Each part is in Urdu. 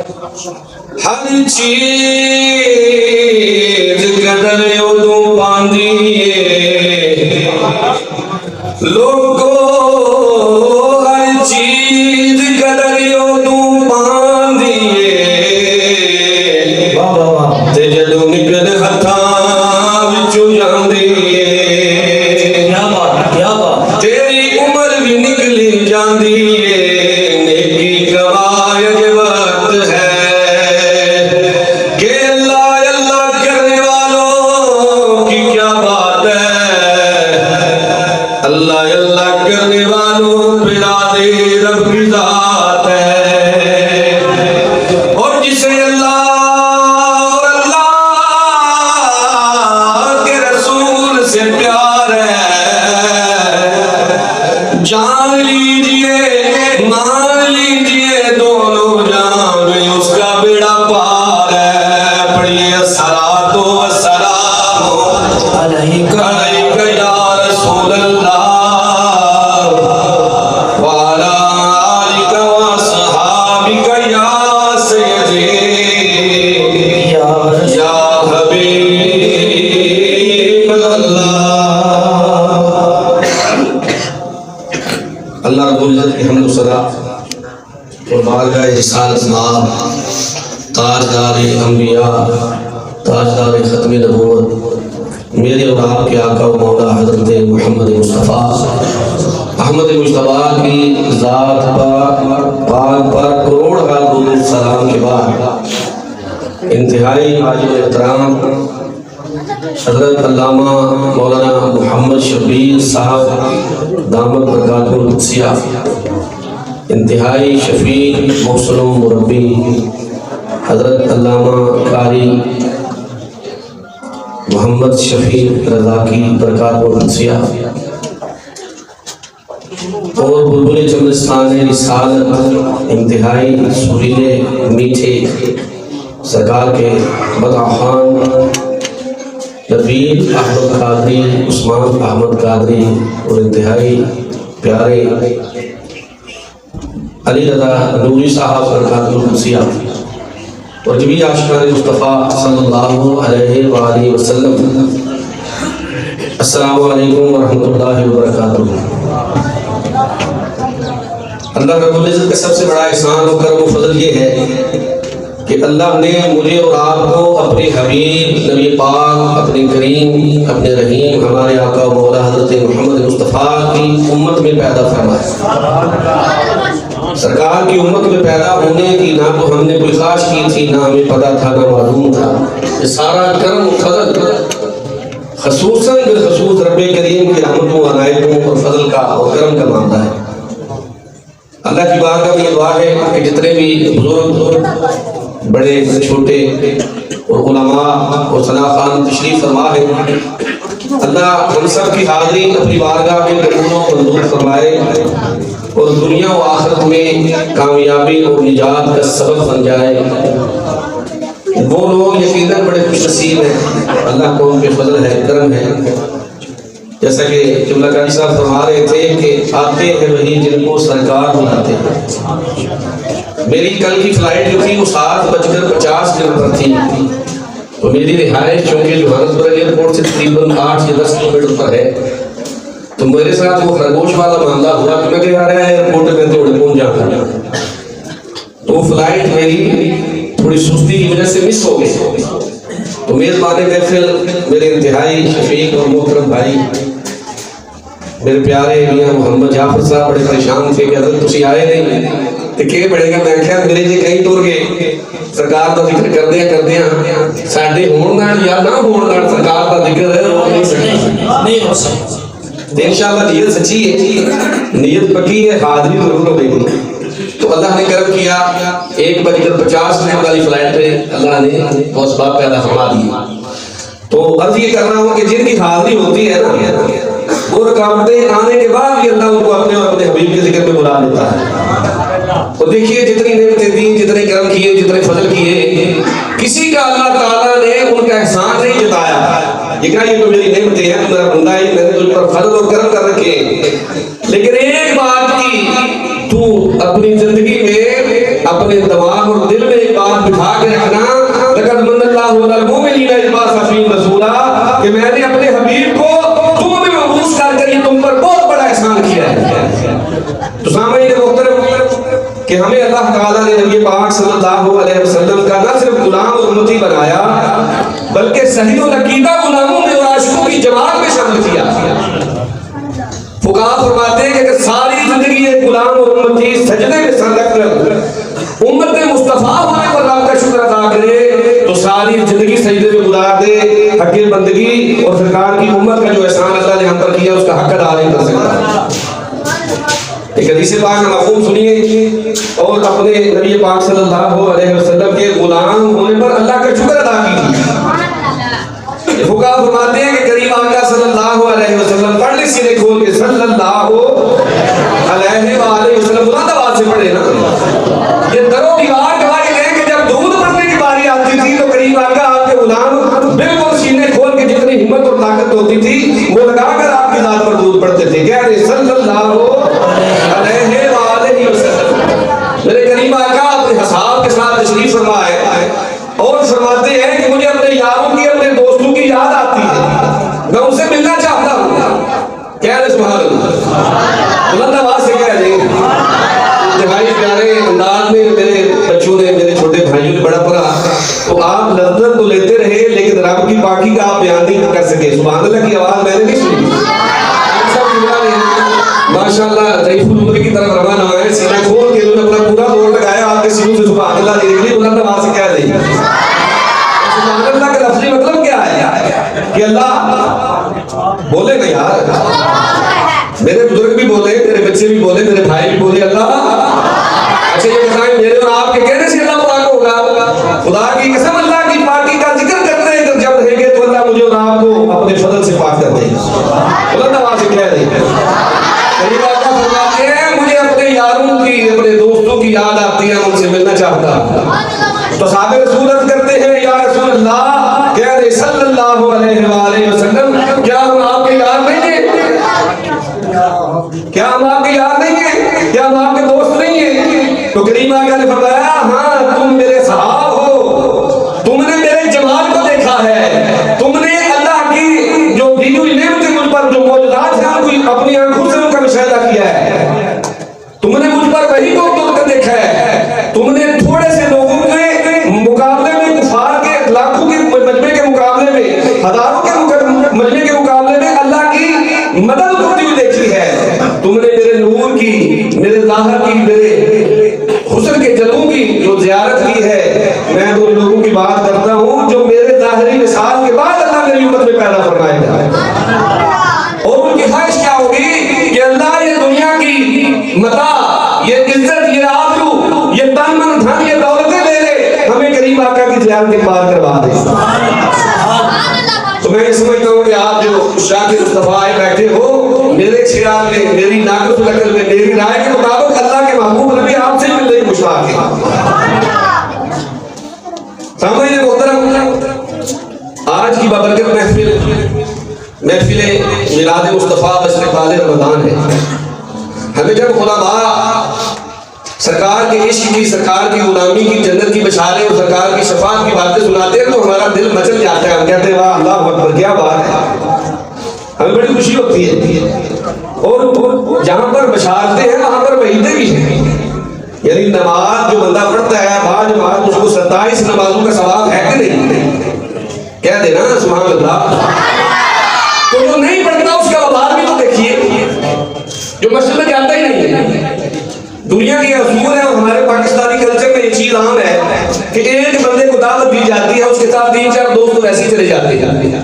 ہر چیز قدر ادو باندھی لوگو ہر چیز قدر ادو باندھی تے جدو نکل ہتھاں وچوں جاندی تیری عمر بھی نکلی جاندی نیکی گواہ یہ وقت ہے کہ اللہ اللہ کرنے والوں کی کیا بات ہے اللہ اللہ کرنے والوں پہ راضی رب کی ذات ہے اور جسے اللہ اور اللہ کے رسول سے پیار ہے جان لیجئے مان لیجئے دونوں جان میں اس کا بیڑا پار ہے پڑھئے الصلاۃ والسلام علیک یا رسول اللہ وعلی آلک واصحابک یا سیدی یا حبیب اللہ اللہ رب العزت کی حمد و ثنا اور بارگاہ رسالت مآب تاجدار انبیاء تاجدار ختم نبوت میرے اور آپ کے آقا و مولا حضرت محمد مصطفیٰ احمد مصطفیٰ کی ذات پاک پر کروڑ درود سلام کے بعد انتہائی واجب احترام حضرت علامہ مولانا محمد شبیر صاحب دامت برکاتہ القدسیہ انتہائی شفیع محسن و مربی حضرت علامہ قاری محمد شفیع رضا کی برکاتہ القدسیہ اور بلبل چمنستان رسالت انتہائی سریلے میٹھے سرکار کے بدعخان نبیل احمد قادری عثمان احمد قادری اور انتہائی پیارے علی رضا نوری صاحب برکاتہ القدسیہ اور جبی عاشقان مصطفیٰ صلی اللہ علیہ وآلہ وسلم السلام علیکم ورحمۃ اللہ وبرکاتہ۔ اللہ رب العزت کا سب سے بڑا احسان و کرم و فضل یہ ہے کہ اللہ نے مجھے اور آپ کو اپنے حبیب نبی پاک اپنے کریم اپنے رحیم ہمارے آقا و مولا حضرت محمد مصطفیٰ کی امت میں پیدا فرمایا۔ سرکار کی امت میں پیدا ہونے کی نہ تو ہم نے کوئی خواہش کی تھی نہ ہمیں پتا تھا نہ معلوم تھا۔ یہ سارا کرم و فضل خصوصاً بالخصوص رب کریم کی رحمتوں عنایتوں اور فضل کا اور کرم کا معاملہ ہے۔ اللہ کی بارگاہ میں یہ دعا ہے کہ جتنے بھی بزرگ بڑے چھوٹے اور علماء اور ثناءخوان تشریف فرما ہے اللہ ہم سب کی حاضری اپنی بارگاہ میں قبول و منظور فرمائے اور دنیا و آخرت میں کامیابی اور نجات کا سبب بن جائے۔ وہ لوگ یقیناً بڑے خوش نصیب ہیں، اللہ کو ان پہ فضل ہے کرم ہے۔ جیسا کہ جملہ قاری صاحب فرما رہے تھے کہ آتے ہیں وہی جن کو سرکار بلاتے ہیں۔ میری کل کی فلائٹ جو تھی وہ 7:50 پر تھی، تو میری رہائش چونکہ جوہانسبرگ ایئرپورٹ سے تقریباً 8 یا 10 کلومیٹر پر ہے، تو میرے ساتھ وہ خرگوش والا معاملہ ہوا کہ میں کہہ رہا ہے ایئرپورٹ میں توڑے پہنچ جاتا ہے، تو وہ فلائٹ میری تھوڑی سستی کی وجہ سے مس ہو گئی۔ تو میزبان محفل میرے انتہائی شفیق اور محترم بھائی میرے پیارے میاں محمد جعفر صاحب بڑے پریشان تھے کہ حضرت تسی آئے نہیں تو کہے پڑے گا۔ میں کہا میرے جی کہیں ٹور گئے سرکار کا ذکر کر دیا ساڑھے ہون نال یا نہ ہون نال سرکار کا ذکر ہے وہ نہیں ہو سکتا۔ انشاءاللہ نیت سچی ہے، نیت پکی ہے، حاضری ضرور ہو گئی۔ تو اللہ نے کرم کیا 1:50 والی فلائٹ پہ اللہ نے وہ اسباب پیدا فرما دیے۔ تو عرض یہ کر رہا ہوں کہ جن کی حاضری ہوتی ہے نا وہ رکاوٹیں آنے کے بعد بھی اللہ ان کو اپنے اور اپنے حبیب کے ذکر میں بلا لیتا ہے۔ تو دیکھیے جتنی نعمتیں دی، جتنے کرم کیے، جتنے فضل کیے، کسی کا اللہ تعالیٰ نے ان کا احسان نہیں جتایا۔ یہ کہا یہ تو میری نعمتیں ہیں، میرا بندہ ہے، میں نے تجھ پر فضل اور کرم کر رکھے، لیکن ایک بات کی تو اپنی زندگی میں اپنے دماغ اور دل میں ایک بات تعالیٰ نے نبی پاک صلی اللہ علیہ وسلم کا نہ صرف غلام اور امتی بنایا بلکہ صحیح العقیدہ غلاموں میں اور عاشقوں کی جماعت میں شامل کیا. فقہا فرماتے ہیں کہ اگر ساری زندگی ایک غلام اور امتی سجدے میں سر رکھ کر امت مصطفیٰ ہونے پر رب کا شکر ادا کرے تو ساری زندگی سجدے میں گزار دے حق بندگی اور سرکار کی امت کا جو احسان اللہ نے ہم پر کیا اس کا حق ادا نہیں کر سکتا. ایک حدیث پاک کا مفہوم سنیے اور اپنے نبی پاک صلی اللہ علیہ وسلم کے غلام ہونے پر اللہ کا شکر ادا کیجیے. فقہا فرماتے ہیں کہ کریم آقا صلی اللہ علیہ وسلم پڑھ لیں سینے کھول کے صلی اللہ علیہ وآلہ وسلم بلند آواز سے پڑھے نا. یہ در و دیوار گواہی دیں کہ جب درود پڑھنے کی باری آتی تھی تو کریم آقا آپ کے غلام بالکل سینے کھول کے جتنی ہمت اور طاقت ہوتی تھی وہ لگا کر آپ کی ذات پر درود پڑھتے تھے. کہہ رہے صلی اللہ علیہ وآلہ وسلم. میرے کریم آقا اپنے اصحاب کے ساتھ تشریف فرما ہے اور فرماتے ہیں کہ مجھے اپنے یاروں کی اپنے دوستوں کی یاد آتی ہے میں ان سے ملنا چاہتا ہوں. کہہ رہے سبحان اللہ بلند آواز سے کہہ رہے انتہائی پیارے انداز میں میرے بچوں نے میرے چھوٹے بھائیوں نے بڑا پڑھا تو آپ لذت تو لیتے رہے لیکن رب کی پاکی کا آپ بیان نہیں کر سکے. سبحان اللہ کی آواز میں نے نہیں سنی. ماشاءاللہ ضعیف العمر کی طرف روانہ ہوئے سینہ کھول کے انہوں نے اپنا پورا دور لگایا آپ کے سینوں سے سبحان اللہ دیکھ لی. بلند آواز سے کہہ دیں سبحان اللہ کا لفظی مطلب کیا ہے کہ اللہ بولے نا یار. میرے بزرگ بھی بولے میرے بچے بھی بولے میرے بھائی بھی بولے اللہ. اچھا یہ بتائیں میرے اور آپ کے کہنے سے اللہ پاک ہوگا؟ خدا کی قسم اللہ کی پاکی کا ذکر کرتے ہیں جب رہیں گے تو اللہ مجھے اور آپ کو اپنے فضل سے پاک کر دے گا. بلند آواز سے کہہ دیں مجھے اپنے یاروں کی اپنے دوستوں کی یاد آتی ہے ان سے ملنا چاہتا. تو صحابہ رسول عرض کرتے ہیں یا رسول اللہ کہہ رہے صلی اللہ علیہ وآلہ وسلم کیا ہم آپ کے یار نہیں ہیں؟ کیا ہم آپ کے یار نہیں ہیں؟ کیا ہم آپ کے دوست نہیں ہیں؟ تو کریم آقا نے فرمایا ہاں تم میرے صحاب ہو تم نے میرے جمال کو دیکھا ہے تم نے اللہ کی جو دی ہوئی نعمتیں مجھ پر جو معجزات ہیں ان کو اپنی آنکھوں سے ان کا مشاہدہ کیا ہے. تم نے مجھ پر وہی کو تم کر دیکھا ہے. تم نے تھوڑے سے لوگوں کے مقابلے میں کفار کے لاکھوں کے مجمع کے مقابلے میں ہزاروں کے مجمع کے مقابلے میں اللہ کی مدد کرتی ہوئی دیکھی ہے. تم نے میرے نور کی میرے ظاہر کی میرے حسن کے جلووں کی جو زیارت کی ہے. میں تو لوگوں کی بات کرتا ہوں جو میرے ظاہری مثال کے بعد اللہ میری امت میں پیدا فرمائے گا اور ان کی خواہش کیا ہوگی کہ اللہ یہ دنیا کی متاع یہ عزت یہ آبرو یہ تن من دھن یہ دولتیں لے لے ہمیں کریم آقا کی زیارت کے پار کروا دے. تو میں یہ سمجھتا ہوں کہ آپ جو شاہ مصطفیٰ آئے بیٹھے ہو میرے خیال میں میری ناقص العقل میں میری رائے کے مطابق اللہ کے محبوب نبی آپ سے ملنے کی مشتاق ہے. سامعین محترم آج کی بابرکت محفل میلاد مصطفیٰ استقبال رمضان ہے. ہمیں جب علماء سرکار کے عشق کی سرکار کی غلامی کی جنت کی بشاریں اور سرکار کی شفاعت کی باتیں سناتے ہیں تو ہمارا دل مچل جاتا ہے. ہم کہتے ہیں واہ اللہ اکبر کیا بات ہے. ہمیں بڑی خوشی ہوتی ہے اور جہاں پر بشارتیں ہیں وہاں پر وعیدیں بھی ہیں. یعنی نماز جو بندہ پڑھتا ہے بعض نماز اس کو 27 نمازوں کا ثواب ہے کہ نہیں؟ کہہ دینا سبحان اللہ. تو جو نہیں پڑھتا اس کا وبال بھی تو دیکھیے جو مسجد میں جاتا ہی نہیں ہے. دنیا کی اصول ہے اور ہمارے پاکستانی کلچر میں یہ چیز عام ہے کہ ایک بندے کو دعوت دی جاتی ہے اس کے ساتھ 3-4 دوست ویسے ہی چلے جاتے ہیں.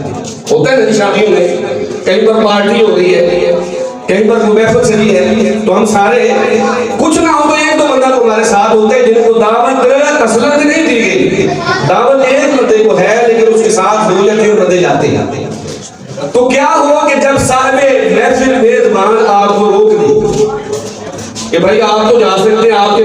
ہوتا ہے نا شادیوں میں کہیں پر پارٹی ہو رہی ہے کہیں پر محفل چلی ہے تو ہم سارے کچھ نہ ہو تو ایک دو بندہ تو ہمارے ساتھ ہوتے ہیں جن کو دعوت اصلاً نہیں دی گئی. دعوت ایک بندے کو ہے لیکن اس کے ساتھ 2 یا 3 بندے جاتے ہیں. تو کیا ہوا کہ جب صاحب محفل میزبان آپ کو روک دی کہ بھائی آپ تو جا سکتے ہیں آپ کے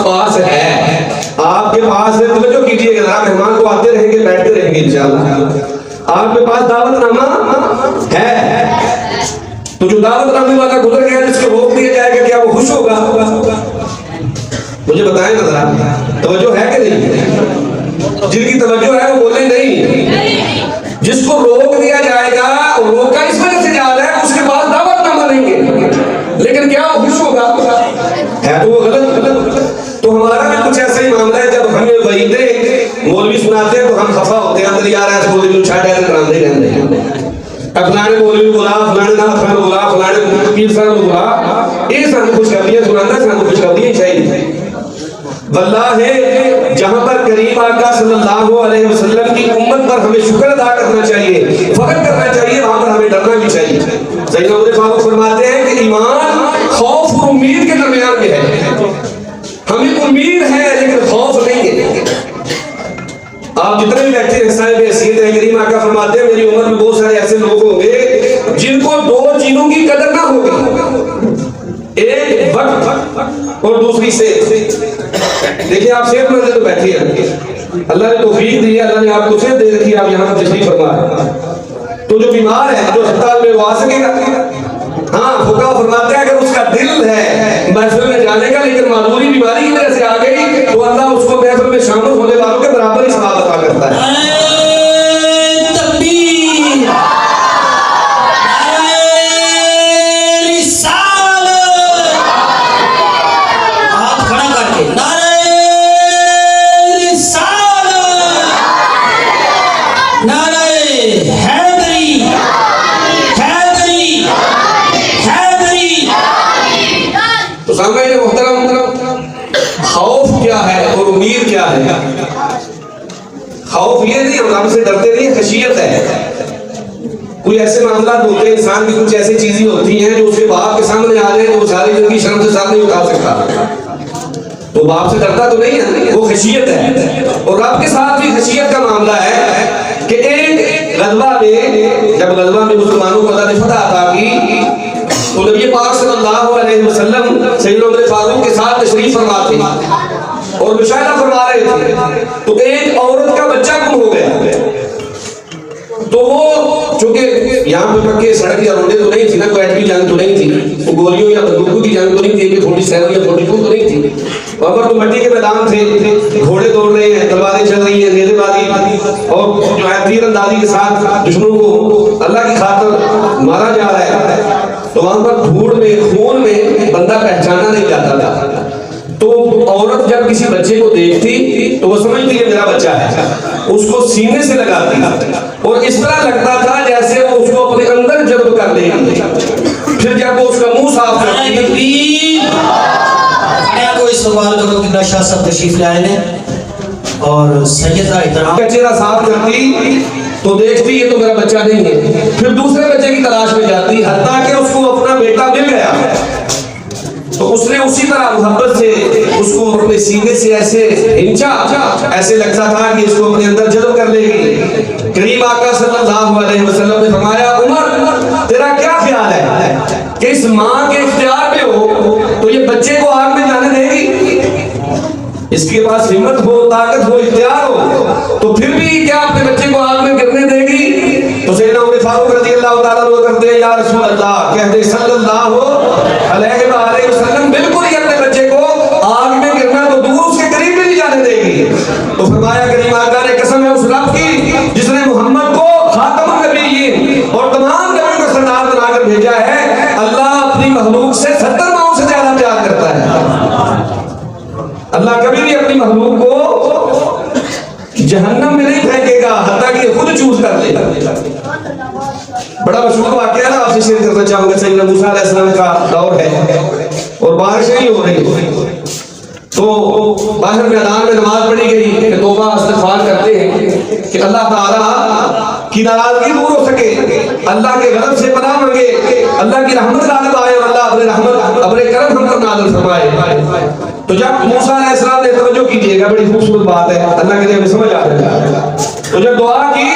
پاس ہے آپ کے پاس ہے توجہ کیجئے گا مہمان کو آتے رہیں گے بیٹھتے رہیں گے انشاءاللہ. آپ کے پاس دعوت نامہ ہے تو جو دعوت نامے والا گزر گیا جس کو روک دیا جائے گا کیا وہ خوش ہوگا؟ مجھے بتائیں نا ذرا توجہ ہے کہ نہیں؟ جن کی توجہ ہے وہ بولے نہیں. جس کو روک دیا جائے گا اور روکا اس وجہ سے جا رہا ہے اس کے پاس دعوت نامہ نہیں ہے لیکن کیا وہ خوش ہوگا؟ ہے تو وہ غلط. تو ہمارا چلی آ رہا ہے اس کو چھاڑ ہے کرام دے رہندے فلانے مولوی بلا فلانے نام خان بلا فلانے پیر صاحب بلا یہ سانو خوشخبریاں سنانا سانو خوشخبریاں چاہیے واللہ ہے جہاں پر کریم آقا صلی اللہ علیہ وسلم کی امت پر ہمیں شکر ادا کرنا چاہیے فخر کرنا چاہیے وہاں پر ہمیں ڈرنا بھی چاہیے سیدنا عمر فاروق فرماتے ہیں کہ ایمان خوف اور امید کے درمیان میں ہے ہمیں امید ہے لیکن خوف نہیں ہے آپ جتنے بھی بیٹھے ہیں صاحب حیثیت ہیں کریم آقا فرماتے ہیں میری عمر میں بہت سارے ایسے لوگ ہوں گے جن کو دو چیزوں کی قدر نہ ہوگی ایک وقت اور دوسری سے دیکھیں آپ صحت مند تو بیٹھے ہیں اللہ نے توفیق دی ہے اللہ نے آپ کو صحت دے رکھی آپ یہاں پر تشریف فرما ہے تو جو بیمار ہے جو ہسپتال میں وہ آ سکے گا ہاں فقہ فرماتے ہیں اگر اس کا دل ہے محفل میں جانے کا لیکن معذوری بیماری کی وجہ سے آ گئی تو اللہ اس کو محفل میں شامل ہونے والوں کے برابر ہی ثواب عطا کرتا ہے خوف کیا ہے اور امید کیا ہے خوف یہ نہیں ہم رب سے ڈرتے نہیں خشیت ہے کوئی ایسے معاملات ہوتے ہیں انسان کی کچھ ایسی چیزیں ہوتی ہیں جو اس کے باپ کے سامنے آ جائیں وہ ساری زندگی شرم سے ساتھ نہیں اٹھا سکتا تو باپ سے ڈرتا تو نہیں ہے وہ خشیت ہے اور رب کے ساتھ بھی خشیت کا معاملہ ہے کہ ایک غزوہ میں جب غزوہ میں مسلمانوں کو اللہ نے فتح عطا کی تو نبی پاک صلی اللہ علیہ وسلم سیدنا عمر فاروق کے ساتھ تشریف فرما تھے اور مشاہدہ فرما رہے تھے تو ایک عورت کا بچہ گم ہو گیا تو وہ چونکہ یہاں پہ پکے سڑک یا روڈیں تو نہیں تھی نا کوئی ایٹمی جنگ تو نہیں تھی گولیوں یا بندوقوں کی جنگ تو نہیں تھی کہ تھوڑی سیروں یا تھوڑی تو نہیں تھی وہاں پر تو مٹی کے میدان تھے گھوڑے دوڑ رہے ہیں تلواریں چل رہی ہیں نیزے بازی اور جو ہے تیر اندازی کے ساتھ دشمنوں کو اللہ کی خاطر مارا جا رہا ہے تو وہاں پر دھوڑ میں خون میں بندہ پہچانا نہیں جاتا تھا تو عورت جب کسی بچے کو دیکھتی تو وہ سمجھتی ہے میرا بچہ ہے اس کو سینے سے لگاتی اور اس طرح لگتا تھا جیسے وہ اس کو اپنے اندر جذب کر لے گی پھر جب وہ اس کا منہ صاف کرتی کوئی سوال کرو کہ شاہ صاحب تشریف لائے ہیں اور سیدہ احترام کا چہرہ صاف کرتی تو دیکھتی یہ تو میرا بچہ نہیں ہے پھر دوسرے بچے کی تلاش میں جاتی حتیٰ کہ اس کو اپنا بیٹا مل گیا تو اس نے اسی طرح محبت سے اس کو اپنے سینے سے ایسے ہنچا ایسے لگتا تھا کہ اس کو اپنے اندر جذب کر لے گی کریم آقا صلی اللہ علیہ وسلم نے فرمایا عمر تیرا کیا خیال ہے کہ اس ماں کے اختیار میں ہو تو یہ بچے کو آگ میں جانے دے گی اس کے پاس ہمت ہو طاقت ہو اختیار ہو تو پھر بھی کیا اپنے بچے کو آگ میں گرنے دے گی تو سیدنا عمر فاروق رضی اللہ تعالیٰ عنہ کرتے ہیں یا رسول اللہ کہتے صلی اللہ علیہ وآلہ وسلم بالکل ہی اپنے بچے کو آگ میں گرنا تو دور اس کے قریب بھی نہیں جانے دے گی تو فرمایا کریم آقا نے قسم ہے اس رب کی جس نے محمد کو خاتم النبیین اور تمام نبیوں کا سردار بنا کر بھیجا ہے اللہ اپنی مخلوق سے 70 ماؤں سے زیادہ پیار کرتا ہے اللہ کبھی بھی اپنی مخلوق کو جہنم میں نہیں پھینکے گا حتیٰ کہ خود چوز کر لے گا بڑا مشہور واقعہ ہے نا آپ سے شیئر کرنا چاہوں گا سیدنا موسیٰ علیہ السلام کا دور ہے اور بارش نہیں ہو رہی تو باہر میدان میں نماز پڑھی گئی کہ توبہ استغفار کرتے ہیں کہ اللہ تعالیٰ کی ناراضگی دور ہو سکے اللہ کے غضب سے پناہ مانگے اللہ کی رحمت غالب آئے اور اللہ اپنے رحمت اپنے کرم ہم پر نازل فرمائے تو جب موسیٰ علیہ السلام نے توجہ کیجئے گا بڑی خوبصورت بات ہے اللہ کے لیے ہمیں سمجھ آ رہا ہے تو جب دعا کی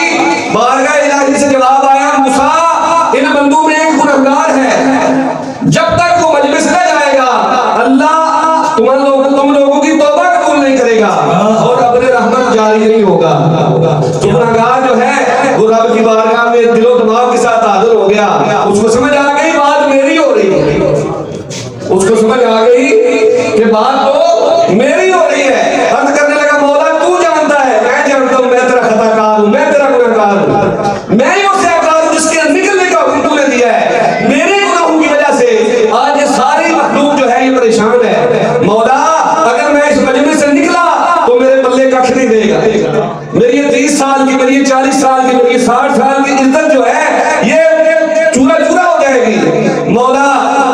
بارگاہ الہی سے جواب آیا موسیٰ ان بندوں میں ایک گنہگار ہے جب تک وہ مجلس نہ جائے گا اللہ تم لوگوں کی توبہ قبول نہیں کرے گا اور اپنے رحمت جاری نہیں ہوگا تو گنہگار جو ہے وہ رب کی بارگاہ میں دل و دماغ کے ساتھ حاضر ہو گیا اس کو سمجھ آ گئی بات میری ہو رہی ہے اس کو سمجھ آ گئی کہ بات تو میری ہو رہی ہے عرض کرنے لگا مولا تو جانتا ہے میں جانتا ہوں میں تیرا خطا کار ہوں میں تیرا گنہگار ہوں میری یہ 30 سال کی، میری یہ 40 سال کی، میری یہ 60 سال کی عزت جو ہے یہ چورا چورا ہو جائے گی۔ مولا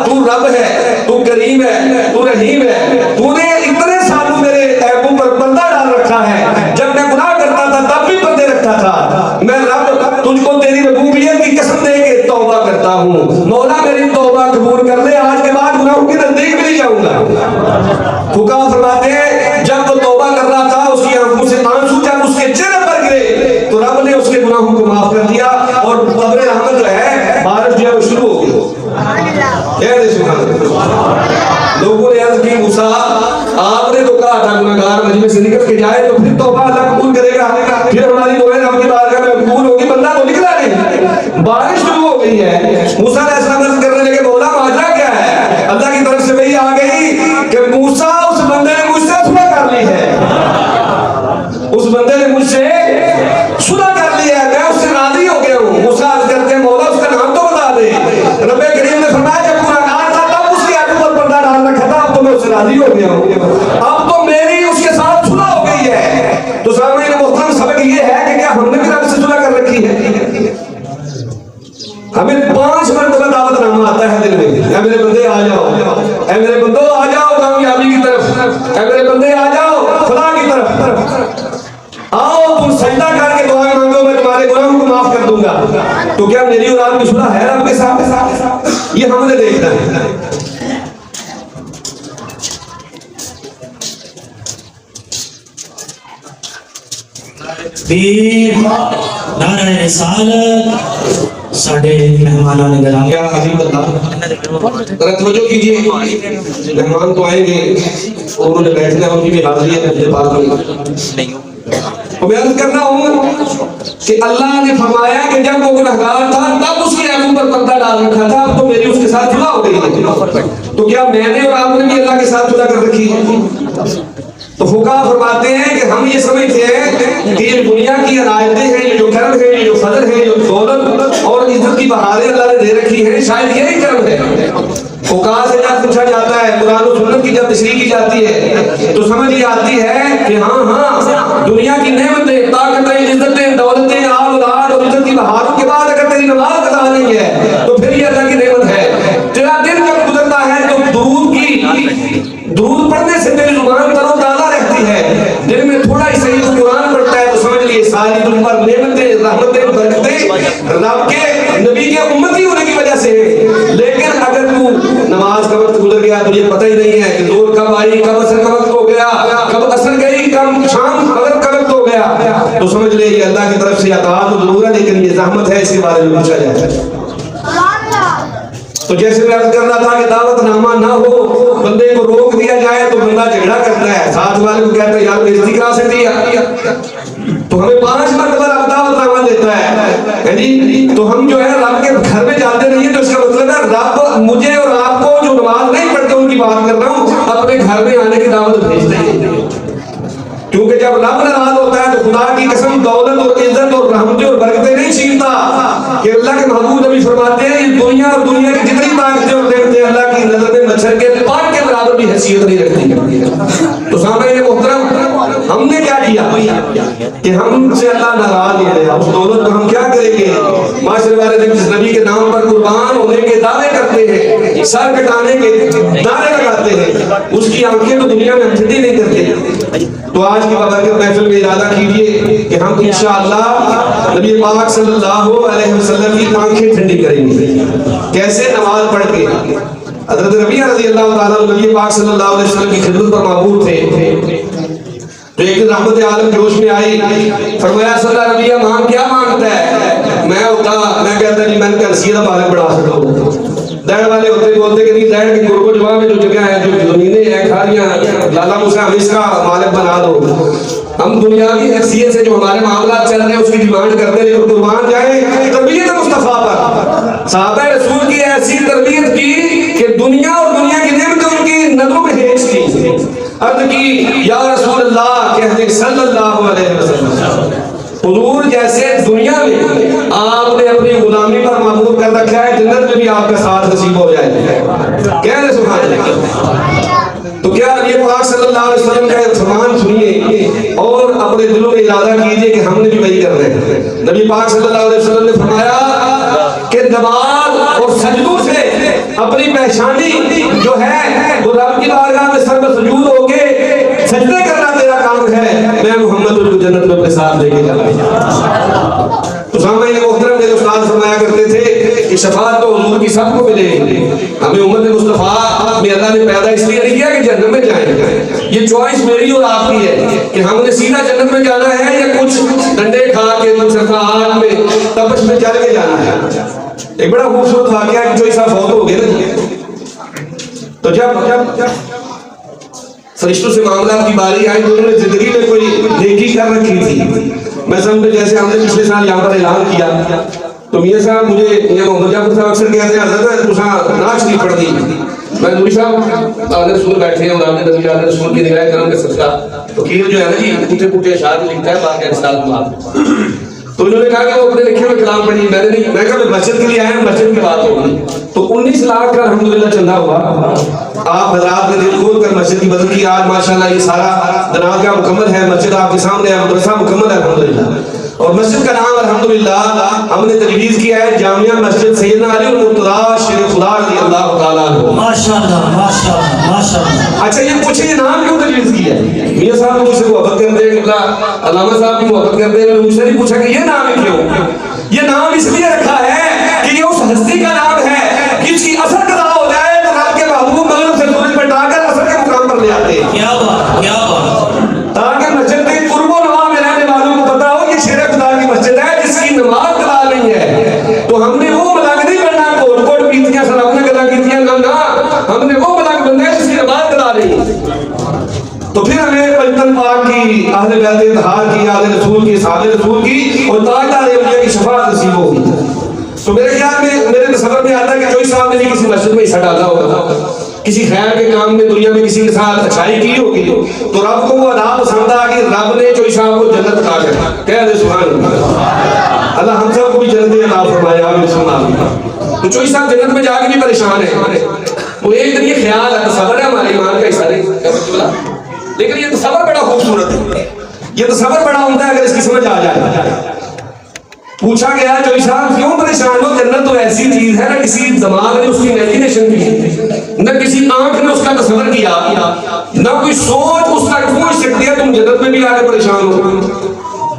تو رب ہے، تو کریم ہے، تو رحیم ہے، تو نے اتنے سالوں میرے عیبوں پر پردہ ڈال رکھا ہے، جب میں گناہ کرتا تھا تب بھی پردے رکھتا تھا، میں رب تجھ کو تیری ربوبیت کی قسم دے کے توبہ کرتا ہوں، مولا میری توبہ قبول کر لے، آج کے بعد گناہوں کے نزدیک بھی نہیں جاؤں گا۔ فقہا فرماتے ہیں جب وہ توبہ کر رہا تھا اس کی آنکھوں سے آنسو جب اس کے چہرے پر گرے تو رب نے اس کے گناہوں کو معاف کر دیا اور قبر رحمت جو ہے بارش جو ہے وہ شروع ہو گئی۔ لوگوں نے عرض کی موسیٰ آپ نے تو کہا تھا گناہگار مجمع سے نکل کے جائے تو پھر توبہ اللہ قبول کرے گا، پھر ہماری دعائیں رب کی بارگاہ میں قبول ہوگی، بندہ تو نکلا نہیں، بارش شروع ہو گئی ہے۔ موسیٰ علیہ السلام عرض کرنے لگے مولا ماجرا کیا ہے؟ اللہ کی طرف سے وہی آ گئی کہ موسیٰ اس بندے نے مجھ سے صلح کر لی ہے، اس بندے نے مجھ سے صلح کر لی ہے، میں اس سے راضی ہو گیا ہوں۔ موسیٰ عرض کرتے ہیں مولا اس کا نام تو بتا دے۔ رب کریم نے فرمایا جب گناہگار تھا تب اس کی آنکھوں پر پردہ ڈال رکھا تھا، اب تو میں اس سے راضی ہو گیا ہوں، اب تو میری اس کے ساتھ صلح ہو گئی ہے۔ تو سامعین محترم سبق یہ ہے کہ کیا ہم نے بھی رب سے صلح کر رکھی ہے؟ ہمیں 5 مرتبہ دعوت نامہ آتا ہے دل میں، اے میرے بندے آ جاؤ، اے میرے بندو آ جاؤ کامیابی کی طرف، اے میرے بندے آ جاؤ فلاح کی طرف، آؤ تم سجدہ کر کے دعائیں مانگو میں تمہارے گناہوں کو معاف کر دوں گا۔ تو کیا میری اور آپ کی صلح ہے رب کے ساتھ؟ یہ ہم نے دیکھنا ہے۔ پیر نعرہ رسالت ساڑھے مہمانان گرامی، کیا حبیب اللہ ذرا توجہ کیجیے، مہمان تو آئیں گے اور انہیں بیٹھنا ہے، ان کی بھی حاضری ہے اپنے پاس میں۔ تو میں عرض کرنا ہوں کہ اللہ نے فرمایا کہ جب وہ گنہگار تھا تب اس کی آنکھوں پر پردہ ڈال رکھا تھا، اب تو میری اس کے ساتھ صلح ہو گئی ہے۔ تو کیا میں نے اور آپ نے بھی اللہ کے ساتھ صلح کر رکھی ہے؟ تو فقہا فرماتے ہیں کہ ہم یہ سمجھتے ہیں کہ یہ دنیا کی عنایتیں ہیں، یہ جو کرم ہے، یہ جو فضل ہے، جو دولت اور عزت کی بہاریں اللہ نے دے رکھی ہیں، شاید یہی کرم ہے۔ فقہا سے جب پوچھا جاتا ہے، قرآن و سنت کی جب تشریح کی جاتی ہے تو سمجھ یہ آتی ہے کہ ہاں دنیا کی نعمتیں، طاقتیں، عزتیں، دولتیں، آل اولاد اور عزت کی بہاروں کے بعد اگر تیری نماز قضا نہیں ہے تو پھر یہ اللہ کی نعمت ہے۔ تیرا دن جب گزرتا ہے تو درود پڑھنے سے تیری زبان تر و تازہ رہتی ہے، دن میں تھوڑا ہی صحیح قرآن پڑھتا ہے تو سمجھ لیے ساری تجھ پر نعمتیں، رحمتیں، برکتیں رب کے نبی کے امتی ہونے کی وجہ سے ہے۔ لیکن اگر تو نماز کا وقت گزر گیا تجھے پتہ ہی نہیں ہے کہ زور کب آئی، کب عصر کا وقت ہو گیا، کب عصر گئی، کب شام مغرب کا وقت ہو گیا، تو سمجھ لے یہ اللہ کی طرف سے عطا تو ضرور ہے لیکن یہ زحمت ہے، اس کے بارے میں پوچھا جائے۔ تو جیسے میں عرض کر رہا تھا کہ دعوت نامہ نہ ہو، بندے کو روک دیا جائے تو بندہ جھگڑا کرتا ہے، ساتھ والے کو کہتا ہے یار بےزتی کرا سکتی ہے، تو ہمیں 5 مرتبہ رب دعوت نامہ دیتا ہے، تو ہم جو ہے رب کے گھر میں جاتے نہیں ہیں، تو اس کا مطلب ہے رب مجھے اور آپ کو جو نماز نہیں پڑھتے ان کی بات کر رہا ہوں اپنے گھر میں آنے کی دعوت بھیجتے ہیں، کیونکہ جب رب ناراض ہوتا ہے تو خدا کی قسم دولت اور عزت اور رحمتیں اور برکتیں نہیں چھینتا کہ اللہ کے محبوب نبی فرماتے ہیں یہ دنیا اور دنیا کی جتنی طاقتیں اور نعمتیں اللہ کی نظر میں مچھر کے پان کے برابر بھی حیثیت نہیں رکھتی۔ تو سامعین محترم ہم نے کیا کیا کہ ہم سے اللہ ناراض ہو گیا، اس دولت کو ہم کیا کریں گے؟ معاشرے والے دن جس نبی کے نام پر قربان ہونے کے دعوے کرتے ہیں، سر کٹانے کے دعوے لگاتے ہیں، اس کی آنکھیں تو دنیا میں ہم ٹھنڈی نہیں کرتے۔ تو آج کی بابرکت محفل میں ارادہ کیجئے کہ ہم انشاءاللہ نبی پاک صلی اللہ علیہ وسلم کی آنکھیں ٹھنڈی کریں گے۔ کیسے؟ نماز پڑھ کے۔ حضرت ربیعہ رضی اللہ تعالیٰ نبی پاک صلی اللہ علیہ وسلم کی خدمت پر معمور تھے، تو ایک دن رحمت عالم جوش میں آئی، فرمایا صلی اللہ ربیعہ مانگ کیا مانگتا ہے؟ میں کہتا جی میں نے کہا سیدھا مالک بڑھا سکتا دیڑ والے ہوتے بولتے کہ نہیں دیڑ کی گرگو جواب میں جو جگہ ہے جو زمینیں ہیں کھاریاں لالا موسیٰ ہم اس کا مالک بنا دو۔ ہم دنیاوی حیثیت سے جو ہمارے معاملات چل رہے ہیں اس کی ڈیمانڈ کرتے ہیں، لیکن قربان جائیں تربیت مصطفیٰ پر۔ صحابہ رسول کی ایسی تربیت کی کہ دنیا اور دنیا کی نعمتیں ان کی نظروں میں ہیج تھی۔ عرض کی یا رسول اللہ، کہتے صلی اللہ علیہ وسلم حضور جیسے دنیا میں آپ نے اپنی غلامی پر معمور کر رکھا ہے، جنت میں بھی آپ کا ساتھ نصیب ہو جائے۔ کہہ رہے سبحان اللہ۔ تو کیا یہ پاک صلی اللہ علیہ وسلم کا فرمان سنیے اور اپنے دلوں میں ارادہ کیجئے ہم نے بھی وہی کرنا ہے. نبی پاک صلی اللہ علیہ وسلم نے فرمایا کہ نماز اور سجدوں سے اپنی پہچانی جو ہے وہ رب کی بارگاہ میں سر سجود ہو کے سجدے کرنا میرا کام ہے. میں محمد کو جنت میں اپنے ساتھ لے کے جاؤں. تو سامعین محترم میرے استاد فرمایا کرتے تھے کہ شفاعت تو حضور کی سب کو ملے گی. ہمیں امت مصطفیٰ میں اللہ نے پیدا اس لیے نہیں کیا کہ جنت میں جائیں. یہ چوائس میری اور آپ کی ہے کہ ہم نے سیدھا جنت میں جانا ہے یا کچھ ڈنڈے کھا کے کچھ آگ میں تپش میں جل کے جانا ہے. ایک بڑا خوبصورت واقعہ ہے کہ جو ایسا فوت ہو گیا نا, تو جب فرشتوں سے معاملات کی باری آئی تو انہوں نے زندگی میں کوئی نیکی کر رکھی تھی. میں سمجھتے جیسے ہم نے پچھلے سال یہاں پر اعلان کیا تو میاں صاحب مجھے یہ محمد جعفر صاحب اکثر کہتے ہیں حضرت تساں ناچ نہیں پڑھ دی. میں نوری صاحب آدھے رسول بیٹھے ہیں اور آپ نے نبی آدھے رسول کی نگاہ کرم کے صدقہ فقیر جو ہے نا جی پوٹے پوٹے اشعار لکھتا ہے باقی رسالت میں. تو انہوں نے کہا کہ وہ اپنے لکھے ہوئے کلام پڑھی. میں نے نہیں, میں کہا مسجد کے لیے آیا ہوں, مسجد کی بات ہوگی. تو 19 لاکھ کا الحمدللہ چندہ ہوا. آپ حضرات نے دل کھول کر مسجد کی مدد کی. آج ماشاءاللہ یہ سارا دناگہ مکمل ہے, مسجد آپ کے سامنے ہے, مدرسہ مکمل ہے الحمدللہ. اور مسجد کا نام الحمدللہ ہم نے تجویز کیا ہے جامعہ مسجد سیدنا علی المرتضیٰ شیر خدا رضی اللہ تعالیٰ عنہ. ماشاءاللہ ماشاءاللہ ماشاءاللہ. اچھا یہ پوچھیں یہ نام کیوں تجویز کیا ہے؟ میاں صاحب مجھ سے محبت کرتے ہیں, علامہ صاحب بھی محبت کرتے ہیں. مجھ سے نہیں پوچھا کہ یہ نام ہے کیوں. یہ نام اس لیے رکھا ہے کہ یہ اس ہستی کا نام ہے جس کی اثر قضا ہو جائے تو رب کے محبوب مغرب سے سورج پہ ٹا کر اثر کے مقام پر لے آتے ہیں. کیا بات کیا بات. تاکہ مسجد کے قرب و نواح میں رہنے والوں کو پتا ہو کہ شیر خدا کی مسجد ہے جس کی نماز قضا نہیں ہے. تو ہم نے وہ ملنگ نہیں بننا کوٹ کوٹ پیتیاں سلاپنے قضا کیتیاں نہ, ہم نے وہ ملنگ بننا ہے جس کی نماز قضا نہیں. تو پھر ہمیں پنجتن پاک کی, اہل بیت اطہار کی, اہل رسول کی, صحابہ رسول کی اور تاجدار اولیاء کی شفاعت نصیب ہوگی. تو میرے خیال میں میرے تصور میں آتا ہے کہ چوئی صاحب نے بھی کسی مسجد میں حصہ ڈالا ہوگا, کسی خیر کے کام میں دنیا میں کسی کے ساتھ اچھائی کی ہوگی, تو رب کو وہ ادا پسند آ کہ رب نے چوئی صاحب کو جنت کا کہا. کہہ دے سبحان اللہ. اللہ ہم سب کو بھی جنت عطا فرمائے. آمین ثم آمین. تو چوئی صاحب جنت میں جا کے بھی پریشان ہے. وہ ایک دن یہ خیال ہے, تصور ہے ہمارے ایمان کا حصہ نہیں, لیکن یہ تصور بڑا خوبصورت ہے. یہ تصور بڑا عمدہ ہے اگر اس کی سمجھ آ جائے. پوچھا گیا چوئی صاحب کیوں پریشان ہو, جنت تو ایسی چیز ہے نہ کسی دماغ نے اس کی امیجنیشن کی, نہ کسی آنکھ نے اس کا تصور کیا, نہ کوئی سوچ اس کا پوچھ سکتی ہے, تم جنت میں بھی آ کے پریشان ہو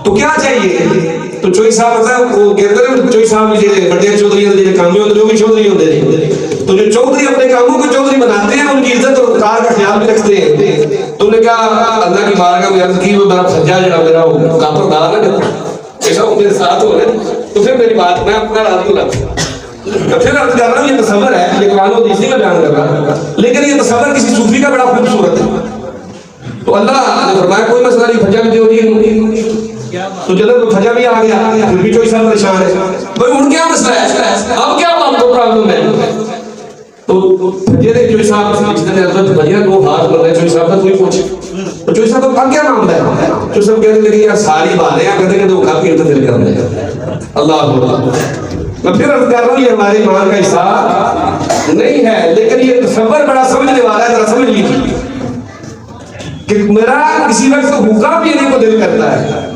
تو کیا چاہیے. تو چوئی صاحب ہوتا ہے وہ کہتے ہیں چوئی صاحب یہ بڑے چودھری ہوتے کامی ہوتے جو بھی چودھری ہوتے ہیں, تو جو چودھری اپنے کاموں کو چودھری بناتے ہیں ان کی عزت اور وقار کا خیال بھی رکھتے ہیں. تو نے کہا اللہ کی بارگاہ میں عرض کی وہ میرا بھجا جڑا میرا وہ کافر دار ہے ایسا وہ میرے ساتھ ہو رہے, تو پھر میری بات میں اپنا رات کو تو پھر عرض کر رہا ہوں یہ تصور ہے, یہ قرآن و حدیث میں بیان کر رہا ہوں, لیکن یہ تصور کسی صوفی کا بڑا خوبصورت ہے. تو اللہ نے فرمایا کوئی مسئلہ نہیں, بھجا بھی دیو تو جنت میں بھجا بھی آ گیا, پھر بھی چوئی صاحب پریشان ہے. بھائی ان کیا مسئلہ ہے, اب کیا آپ کو پرابلم ہے. تو بھجے نے چوئی صاحب سے جس نے حضرت بھجیا دو ہاتھ بن رہے چوئی صاحب کا کوئی پوچھے تو چوئی صاحب کا کیا معاملہ ہے. چوئی صاحب کہتے ہیں کہ یار ساری باتیں ہیں کہتے ہیں کہ وہ کافی انتظار کر رہے ہیں. اللہ میں پھر عرض کر رہا ہوں یہ ہمارے ایمان کا حصہ نہیں ہے, لیکن یہ تصور بڑا سمجھنے والا ہے. ذرا سمجھ لیجیے کہ میرا کسی وقت حکام پینے کو دل کرتا ہے.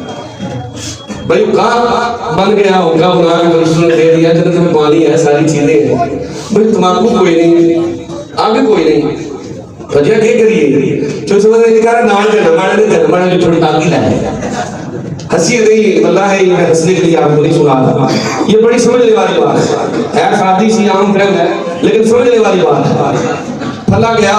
بھائی حکام بن گیا, حکام بنا کے فرشتوں نے دے دیا, جنت میں پانی ہے, ساری چیزیں ہیں. بھائی تماکو کوئی نہیں, آگے کوئی نہیں, بھجیا کیا کریے. جو سمجھ نے کہا نال کے ہمارے نے تھوڑی آگی لائے. ہنسی نہیں اللہ ہے, میں ہنسنے کے لیے آپ کو نہیں سنا رہا. یہ بڑی سمجھنے والی بات ہے, سادی سی عام فہم ہے لیکن سمجھنے والی بات ہے. پھلا گیا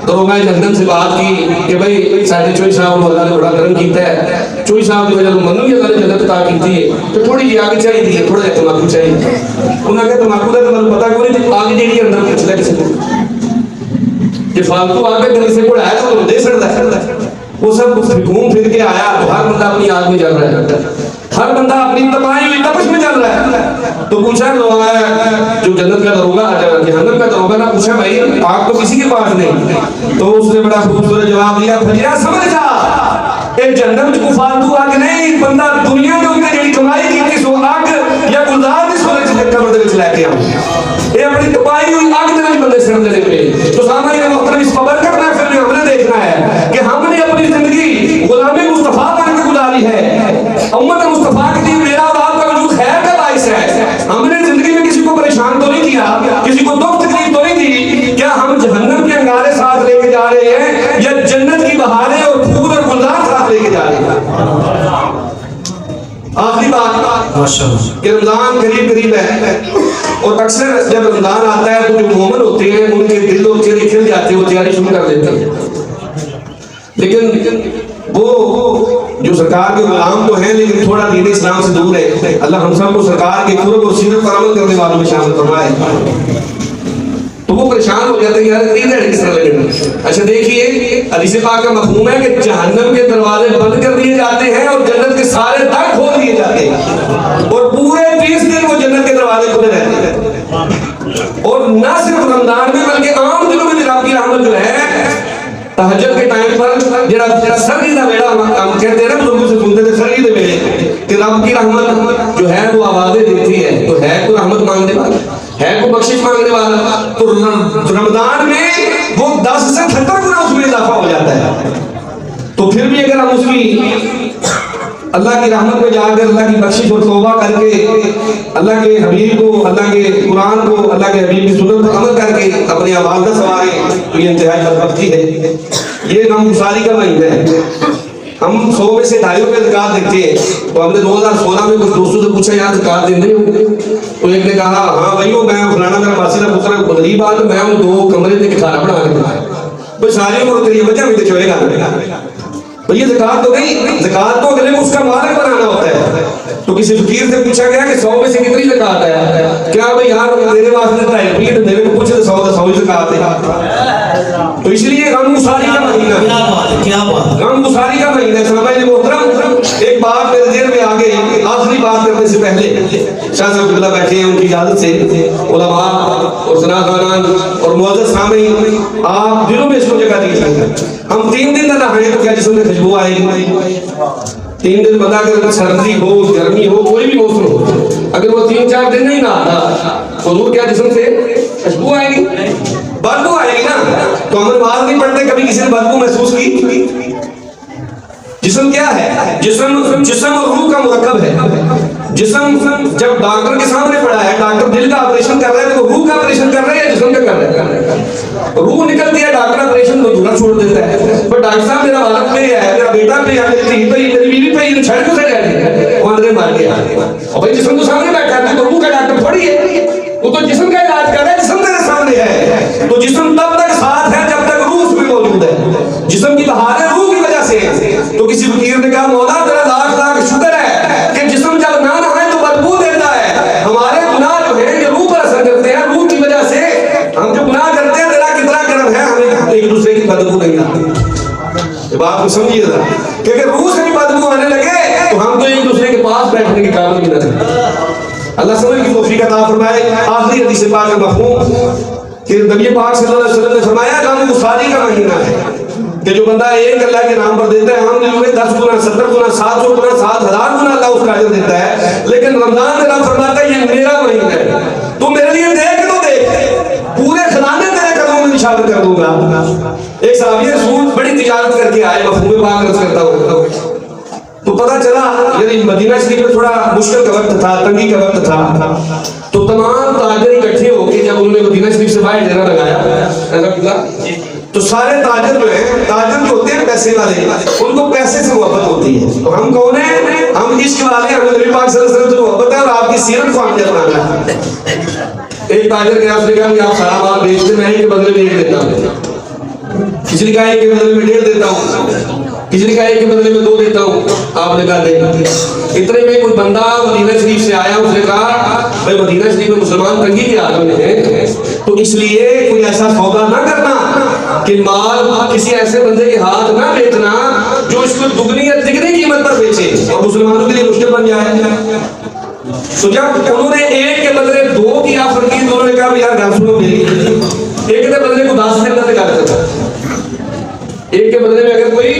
تو میں جہنم سے بات کی کہ بھائی ساڈے چوئی صاحب اللہ نے بڑا کرم کیتا ہے. چوئی صاحب جو جب منو یہ اللہ نے جنت عطا کی تھی تو تھوڑی جی آگ چاہیے, تھوڑا جہا تماکو چاہیے. انہوں نے کہا تماکو کا تو پتا کوئی نہیں, آگ جیڑی اندر پوچھ لے کسی کو کہ فالتو آگ کے کسی کو آیا تو دے سکتا ہے. وہ سب گھوم پھر کے آیا تو ہر بندہ اپنی آگ میں جل رہا ہے, ہر بندہ اپنی تباہی ہوئی تپش میں جل رہا ہے. تو پوچھا جو جنت کا دروگا جہنم کا دروگا نا, پوچھا بھائی آگ تو کسی کے پاس نہیں. تو اس نے بڑا خوبصورت جواب دیا, بھجیا سمجھ جا اے جہنم کو فالتو آگ نہیں, بندہ دنیا میں ان نے جڑی کمائی کی تھی سو آگ یا گلزار دی سونے سے قبر دے وچ لے کے آؤں, اے اپنی تباہی ہوئی آگ دے وچ بندے سر دے پے. تو سامنے محترم اس خبر کا محفل میں ہم نے دیکھنا ہے کہ ہم نے اپنی زندگی غلام مصطفیٰ بن کے گزاری ہے امت مصطفیٰ کے لیے میرا اور آپ کا وجود خیر کا باعث ہے. ہم نے زندگی میں کسی کو پریشان تو نہیں کیا, کسی کو دکھ تکلیف تو نہیں دی. کیا ہم جہنم کے انگارے ساتھ لے کے جا رہے ہیں یا جنت کی بہاریں اور پھول اور گلزار ساتھ لے کے جا رہے ہیں؟ آخری بات کہ رمضان قریب ہے, اور اکثر جب رمضان آتا ہے تو جو مومن ہوتے ہیں ان کے دل اور چہرے کھل جاتے ہیں, وہ تیاری شروع کر دیتے ہیں. لیکن وہ جو سرکار کے غلام تو ہیں لیکن تھوڑا دین اسلام سے دور ہے. اللہ ہم سب کو سرکار کے قرب اور سیرت پر عمل کرنے والوں میں شامل فرمائے. تو وہ پریشان ہو جاتے ہیں یار عید ہے کس طرح لگے. اچھا دیکھیے حدیث پاک کا مفہوم ہے کہ جہنم کے دروازے بند کر دیے جاتے ہیں اور جنت کے سارے در کھول دیے جاتے ہیں, اور پورے 30 دن وہ جنت کے دروازے کھلے رہتے ہیں. اور نہ صرف رمضان میں بلکہ عام دنوں میں رب کی رحمت جو ہے تہجد کے ٹائم پر جڑا سردی کا ویڑا ہم کہتے ہیں نا, بزرگوں سے سنتے تھے سردی کے ویڑے کہ رب کی رحمت جو ہے وہ آوازیں دیتی ہے, تو ہے کوئی رحمت مانگنے والا, ہے کوئی بخشش مانگنے والا. تو رمضان میں وہ 10 سے 70 گنا اس میں اضافہ ہو جاتا ہے. تو پھر بھی اگر ہم اس کی اللہ کی رحمت میں جا کر اللہ کی بخشش اور توبہ کر کے اللہ کے حبیب کو, اللہ کے قرآن کو, اللہ کے حبیب کی سنت پر عمل کر کے اپنے اعمال کا سنواریں تو یہ انتہائی بدبختی ہے. یہ غمگساری کا مہینہ ہے. ہم 100 میں سے 2.5 روپے زکات دیتے ہیں. تو ہم نے 2016 میں کچھ دوستوں سے پوچھا یار زکات دیں گے, تو ایک نے کہا ہاں بھائیو میں فلانا میرا ماسی کا پتر ہے, غریب بات میں ہوں 2 کمرے میں کھانا بنا کے دیا بھائی ساری عمر تیری وجہ بھی تو چوئے گا. تو یہ زکات تو نہیں, زکات تو اگلے کو اس کا مالک بنانا ہوتا ہے. تو کسی فقیر سے پوچھا گیا کہ 100 میں سے کتنی زکات ہے, کیا بھائی یار میرے واسطے 2.5 روپے تو میرے کو پوچھے 100 ہی زکات ہے. تو اس لیے غمگساری کا مہینہ, غمگساری کا مہینہ. سامعین محترم, ایک بات میرے ذہن میں آ گئی آخری بات کرنے سے پہلے. شاہ صاحب اللہ بیٹھے ہیں, ان کی اجازت سے علماء اور ثنا خوانان اور معزز سامعین آپ دلوں میں اس کو جگہ دیجیے. ہم 3 دن نہ رہیں تو کیا جسم میں خوشبو آئے گی؟ 3 دن بندہ اگر سردی ہو گرمی ہو کوئی بھی موسم ہو, اگر وہ 3-4 دن نہیں نہاتا حضور کیا جسم سے خوشبو آئے گی؟ بدبو آئے گی نا. تو ہم نماز نہیں پڑھتے, کبھی کسی نے بدبو محسوس کی؟ جسم کیا ہے؟ جسم اور روح کا مرکب ہے. جسم جب ڈاکٹر کے سامنے پڑا ہے, ڈاکٹر دل کا آپریشن کر رہا ہے تو روح کا آپریشن کر رہا ہے یا جسم کا کر رہا ہے؟ روح نکلتی ہے, ڈاکٹر آپریشن کو دھونا چھوڑ دیتا ہے. پر ڈاکٹر صاحب میرا والد پہ ہے, میرا بیٹا پہ ہے, میری دھی پہ ہے, میری بیوی پہ ہے, چھڑ کیوں سے رہ رہی ہے, وہ اندر مار گیا. اور بھائی جسم تو سامنے بیٹھا ہے, تو روح کا ڈاکٹر تھوڑی ہے, وہ تو جسم کا علاج کر رہا ہے, جسم میرے سامنے ہے. تو جسم تب تک ساتھ ہے جب تک روح اس میں موجود ہے. جسم کی بہاریں روح کی وجہ سے ہے. تو کسی فقیر نے کہا مولا تیرا لاکھ شکر ہے کہ جسم جب نہ نہائے تو بدبو دیتا ہے. ہمارے گناہ جو ہے یہ روح پر اثر کرتے ہیں, روح کی وجہ سے ہم جو گناہ کرتے ہیں تیرا کتنا کرم ہے ہمیں ایک دوسرے کی بدبو نہیں آتی. بات کو سمجھیے ذرا کہ اگر روح سے بھی بدبو آنے لگے تو ہم تو ایک دوسرے کے پاس بیٹھنے کے قابل بھی نہ رہیں. اللہ سمجھ کی توفیق عطا فرمائے. آخری حدیث پاک کا مفہوم کہ نبی پاک صلی اللہ علیہ وسلم نے فرمایا غمگساری کا مہینہ ہے کہ جو بندہ ایک اللہ کے نام پر دیتا ہے, ہم دنوں میں 10 گنا 70 گنا 700 گنا 7,000 گنا اللہ اس کا اجر دیتا ہے. لیکن رمضان میں رب فرماتا ہے یہ میرا مہینہ ہے, تو میرے لیے دیکھ تو دیکھ, پورے خزانے تیرے قدموں میں نشان کر دوں گا. ایک صحابی رسول بڑی تجارت کر کے آئے, مفہوم پاک رض کرتا ہوں, تو پتہ چلا یعنی مدینہ شریف میں تھوڑا مشکل کا وقت تھا, تنگی کا وقت تھا. تو تمام تاجر اکٹھے ہو کے جب انہوں نے مدینہ شریف سے باہر ڈیرا لگایا تو سارے تاجر جو ہیں, تاجر جو ہوتے ہیں پیسے والے, ان کو پیسے سے محبت ہوتی ہے. تو ہم کون ہیں؟ ہم عشق والے, ہمیں نبی پاک صلی اللہ علیہ وسلم سے محبت ہے اور آپ کی سیرت کو ہم نے اپنانا ہے. ایک تاجر کے آپ نے کہا کہ آپ سارا مال بیچتے, میں کے بدلے میں 1 دیتا ہوں. کسی نے کہا 1 کے بدلے میں 1.5 دیتا ہوں, کسی نے کہا 1 کے بدلے میں 2 دیتا ہوں. آپ نے کہا دیں. اتنے میں کوئی بندہ مدینہ شریف سے آیا, اس نے کہا بھائی مدینہ شریف میں مسلمان تنگی کے عالم میں ہیں, تو اس لیے کوئی ایسا سودا نہ کرنا کہ مال کسی ایسے بندے کے ہاتھ نہ بیچنا جو اس کو دگنی یا تگنی قیمت پر بیچے اور مسلمانوں کے لیے مشکل بن جائے. تو جب انہوں نے 1 کے بدلے 2 کی آفر کی, تو انہوں نے کہا یار گھر سنو میری, 1 کے بدلے کو 10 دن تک کر سکتا, 1 کے بدلے میں اگر کوئی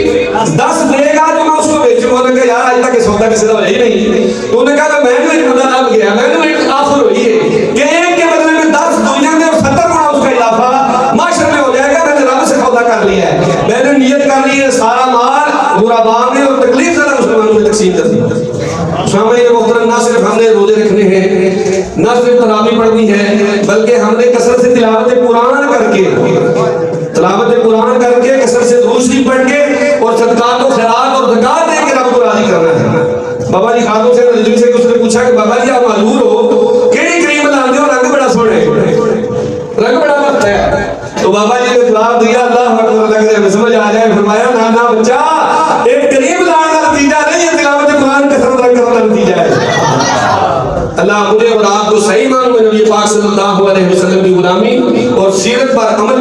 10 دے گا تو میں اس کو بیچوں. انہوں نے کہا یار آج تک یہ سودا کسی طرح ہی نہیں. تو انہوں نے کہا میں نے ایک بندہ نام گیا, میں نے ایک آفر ہوئی ہے کہ 1 کے بدلے میں 10 دنیا میں اور 70 گنا اس کا اضافہ معاشرے میں ہو جائے گا. میں نے رب سے سودا کر لیا ہے, میں نے نیت کر لی ہے سارا مال غرباء میں اور تکلیف زدہ مسلمانوں میں تقسیم کر دیا. سامعین محترم، نہ صرف ہم نے روزے رکھنے ہیں، نہ صرف تراویح پڑھنی ہے، بلکہ ہم نے کثرت سے تلاوت قرآن کر کے کثرت سے درود شریف پڑھ کے اور صدقات و خیرات اور زکات دے کے رب کو راضی کرنا ہے۔ بابا جی خاتون سے رجوی سے اس نے پوچھا کہ بابا جی آپ معذور ہو، کیڑی کریم لاندے ہو، رنگ بڑا سونے، رنگ بڑا مست ہے۔ تو بابا جی نے جواب دیا، اللہ اکبر، لگ رہے سمجھ آ جائے، فرمایا نانا بچہ، ایک کریم لانے کا نتیجہ نہیں ہے، تلاوت قرآن کثرت کرنے کا نتیجہ ہے۔ اللہ مجھے اور آپ کو صحیح معنوں میں نبی پاک صلی اللہ علیہ وسلم کی غلامی اور سیرت پر عمل